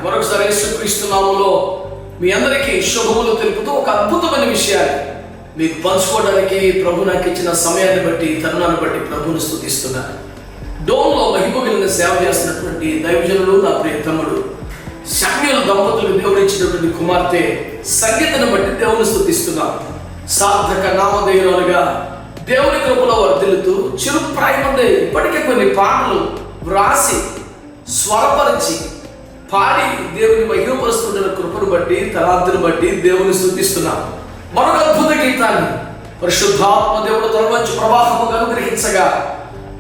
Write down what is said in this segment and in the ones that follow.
మరొకసారి యేసుక్రీస్తు నామములో మీ అందరికీ శుభములు తెలుపుతూ ఒక అద్భుతమైన విషయాన్ని మీకు పంచుకోవడానికి ప్రభు నాకు ఇచ్చిన సమయాన్ని బట్టి, తరుణాన్ని బట్టి ప్రభువుని స్తుతిస్తున్నాను. డోన్లో మహిమ కలిగిన సేవ చేస్తున్నటువంటి దైవజనులు, నా ప్రియ తమ్ముడు శామ్యూల్ దంపతులకు దేవుడు ఇచ్చినటువంటి కుమార్తె సంగీతను బట్టి దేవుని స్తుతిస్తున్నాను. సార్థక నామధేయులుగా దేవుని కృపలో వర్ధిల్లుతూ చిరుప్రాయమందే ఇప్పటికే కొన్ని పాటలు వ్రాసి స్వరపరిచి పాడి దేవుని మహిమపరుస్తున్న కృపను బట్టి, తలాంతును బట్టి దేవుని స్తుతిస్తున్నాం. మరొక అద్భుత గీతాన్ని పరిశుద్ధాత్మ దేవుడు తన మంచి ప్రవాహముగా అనుగ్రహించగా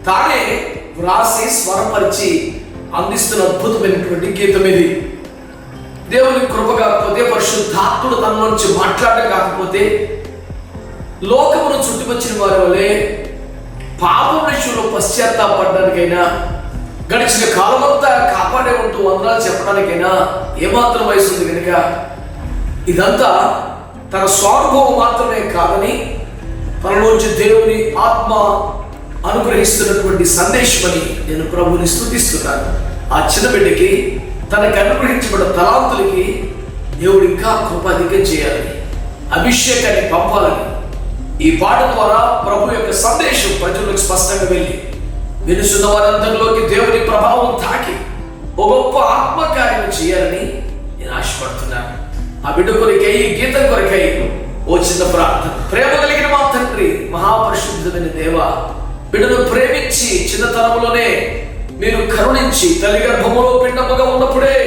తానే వ్రాసి స్వరపరిచి అందిస్తున్న అద్భుతమైనటువంటి గీతం ఇది. దేవుని కృప కాకపోతే, పరిశుద్ధాత్ముడు తన నుంచి మాట్లాడడం కాకపోతే, లోకమును చుట్టుకొచ్చిన వారి వలె పాపం విషయంలో పశ్చాత్తాపడడానికైనా, గడిచిన కాలమంతా కాపాడే ఉంటూ వందనాలు చెప్పడానికైనా ఏమాత్రం వయసు ఉంది కనుక ఇదంతా తన స్వానుభవం మాత్రమే కాదని తనలోంచి దేవుని ఆత్మ అనుగ్రహిస్తున్నటువంటి సందేశమని నేను ప్రభువుని స్తుతిస్తున్నాను. ఆ చిన్న బిడ్డకి తనకు అనుగ్రహించబడిన తలాంతులకి దేవుడు ఇంకా కృపాధికం చేయాలని, అభిషేకాన్ని పంపాలని ఈ పాట ద్వారా ప్రభు యొక్క సందేశం ప్రజలకు స్పష్టంగా వెళ్ళి వినుసున్న వారందరిలోకి దేవుని ప్రభావం తాకి ఒక గొప్ప ఆత్మకార్యం చేయాలని నేను ఆశపడుతున్నాను. ఆ బిడ్డ కొరకై, ఈ గీతం కొరకై ఓ చిన్న ప్రార్థన. ప్రేమ కలిగిన మా తండ్రి, మహాపరిశుద్ధమైన దేవ, బిడ్డను ప్రేమించి చిన్నతనంలోనే మీరు కరుణించి తల్లి గర్భములో పిండముగా ఉన్నప్పుడే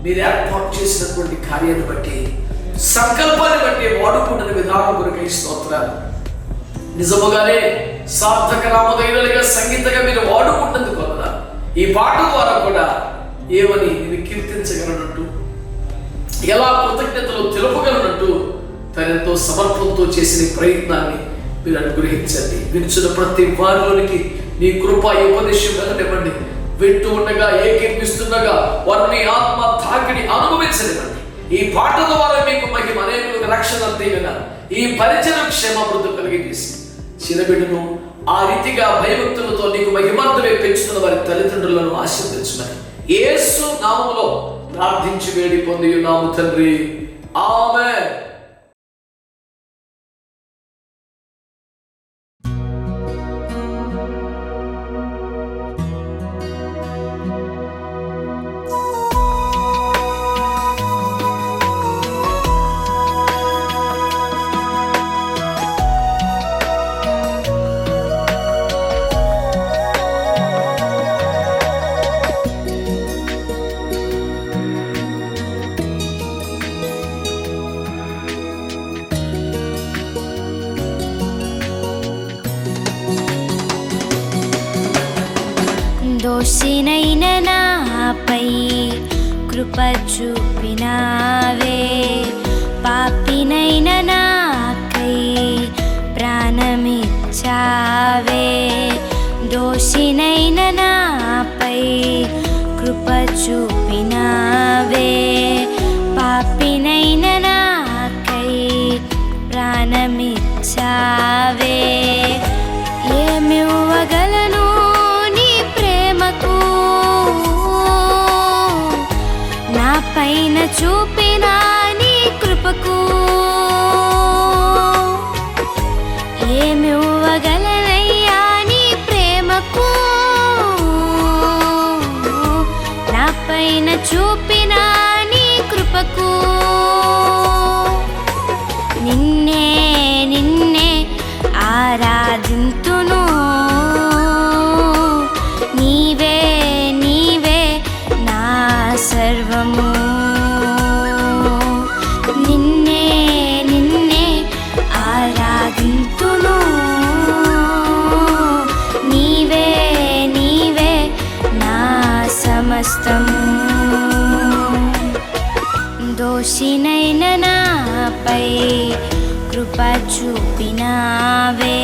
మీరు ఏర్పాటు చేసినటువంటి కార్యాన్ని బట్టి, సంకల్పాన్ని బట్టి వాడుకుంటున్న విధానం కొరకై స్తోత్రాలు. నిజముగానే సార్థక నామధేయులుగా సంగీతంగా మీరు వాడుకుంటున్నందుకు వందనాలు. ఈ పాట ద్వారా కూడా ఏమని నేను కీర్తించగలనట్టు, ఎలా కృతజ్ఞతలు తెలుపగలనట్టు తనతో సమర్పణతో చేసిన ప్రయత్నాన్ని మీరు అనుగ్రహించండి. వినిచిన ప్రతి వారిలోనికి నీ కృప ఉపదేశం వెళ్ళనివ్వండి. వింటూ ఉండగా, ఏకీర్పిస్తుండగా వారిని ఆత్మ తాకిడి అనుభవించనివ్వండి. ఈ పాట ద్వారా మీకు మహిమ, అనేకులకు రక్షణ తీయగా ఈ పరిచయం క్షేమాభివృద్ధి కలిగజేసి చిన్నబిడ్డను ఆ రీతిగా భయభక్తులతో నీకు మహిమార్థమే పెంచుతున్న వారి తల్లిదండ్రులను ఆశీర్వదించమని యేసు నామములో ప్రార్థించి వేడి పొంది ఉన్నాము తండ్రి, ఆమేన్. దోషినైన నాపై కృప చూపినావే, పాపినైన నాకై ప్రాణమిచ్చావే. దోషినైన నాపై కృప చూపినావే, పాపినైన నాకై ప్రాణమిచ్చావే. ఏమివ్వగలను నా పైన చూపిన నీ కృపకు? ఏమివ్వగలనయ్యా నీ ప్రేమకు? నా పైన చూపిన నీ కృపకు నిన్నే నిన్నే ఆరాధింతును. నీవే నీవే నా సర్వము. నిన్నే నిన్నే ఆరాధింతును. నీవే నీవే నా సమస్తము. దోషినైన నాపై కృప చూపినావే,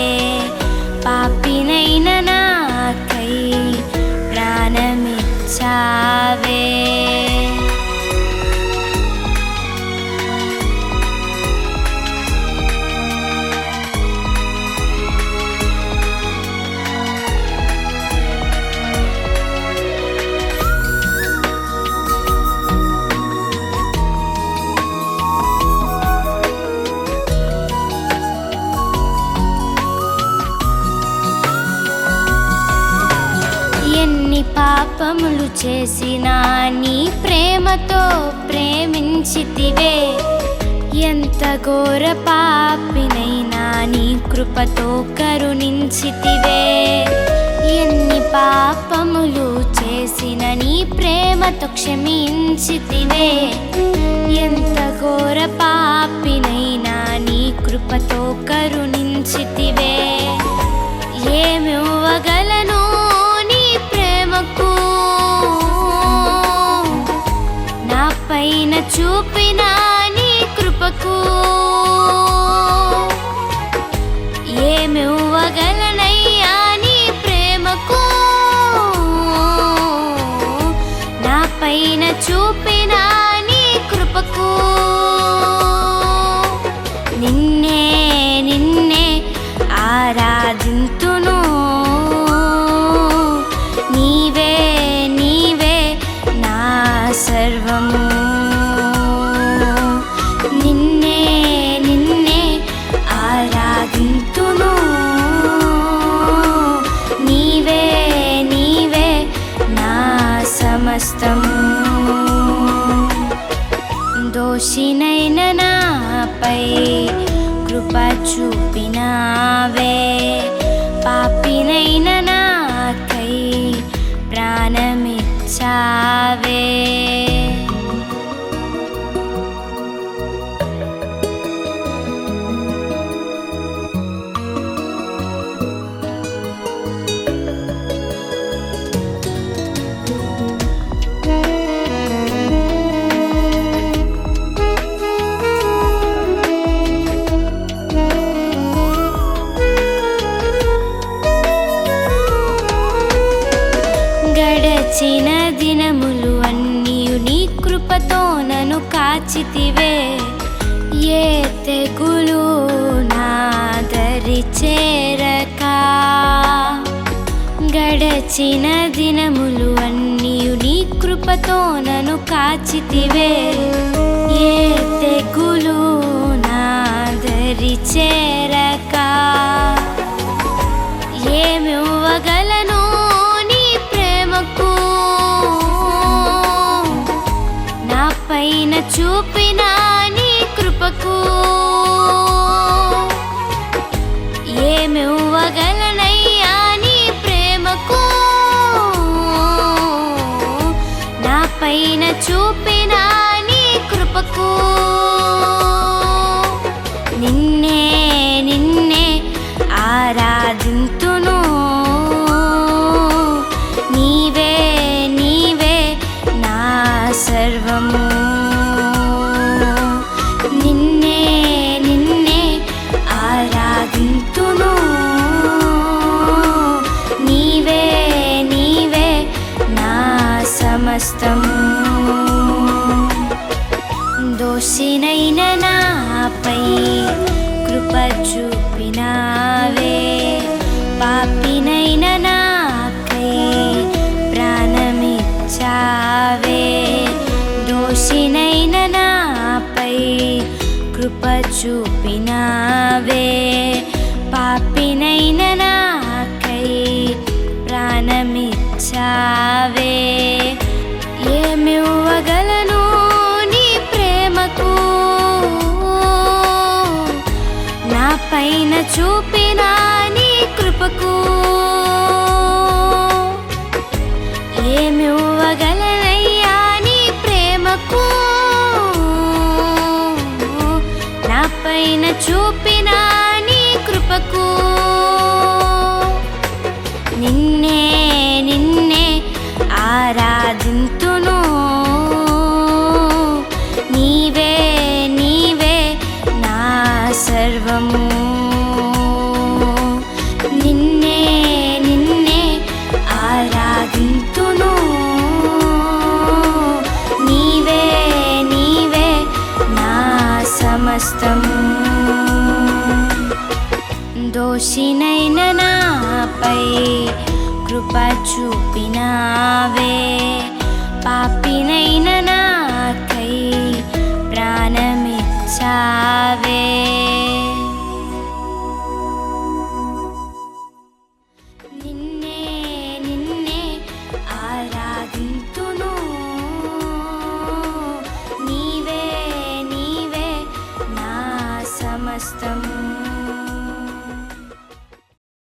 పాపినైన నాకై ప్రాణమిచ్చావే. పాపములు చేసిన నీ ప్రేమతో ప్రేమించితివే. ఎంత ఘోర పాపినైనా నీ కృపతో కరుణించితివే. ఎన్ని పాపములు చేసిన నీ ప్రేమతో క్షమించితివే. ఎంత ఘోర పాపినైనా నీ కృపతో కరుణించితివే. ఏమివ్వగలను నీ ప్రేమకు, నా పైన చూపిన నీ కృపకు. ఏమివ్వగలనయ్యా నీ ప్రేమకు, నా పైన చూపిన నీ కృపకు. నిన్నే నిన్నే ఆరాధింతును, నీవే నీవే నా సర్వము. నిన్నే నిన్నే ఆరాధింతును, నీవే నీవే నా సమస్తము. దోషినైన నాపై కృప చూపినావే. పాపినైన నాకై ప్రాణమిచ్చావే. గడచిన దినములు అన్నియు నీ కృపతో నన్ను కాచితివే. ఏ తెగులు నా దరి చేరక. గడచిన దినములు అన్నియు నీ కృపతో నన్ను కాచితివే. ఏ తెగులు నా దరి చేరక. ఏమివ్వగలను నీ ప్రేమకు, నా పైన చూపిన నీ కృపకు. ఏమివ్వగలనయ్యా నీ ప్రేమకు, నా పైన చూపిన నీ కృపకు. నిన్నే నిన్నే ఆరాధింతును, నీవే నీవే నా సర్వము. నిన్నే నిన్నే ఆరాధింతును, నీవే నీవే నా సమస్తము. దోషినైన నాపై కృప చూపినావే. పాపినైన నాకై ప్రాణమిచ్చావే. దోషినైన నాపై కృప చూపినావే. పాపినైన నాకై ప్రాణమిచ్చావే. ఏమివ్వగలను నీ ప్రేమకు, నా పైన చూపిన నీ కృపకు. ఏమివ్వగలనయ్యా నీ ప్రేమకు, నా పైన చూపిన నీ కృపకు. నిన్నే నిన్నే ఆరాధింతును, నీవే నీవే నా సర్వము. నిన్నే నిన్నే ఆరాధింతును, నీవే నీవే నా సమస్తము. దోషినైన నాపై కృప చూపినావే. పాపినైన నాకై ప్రాణమిచ్చావే.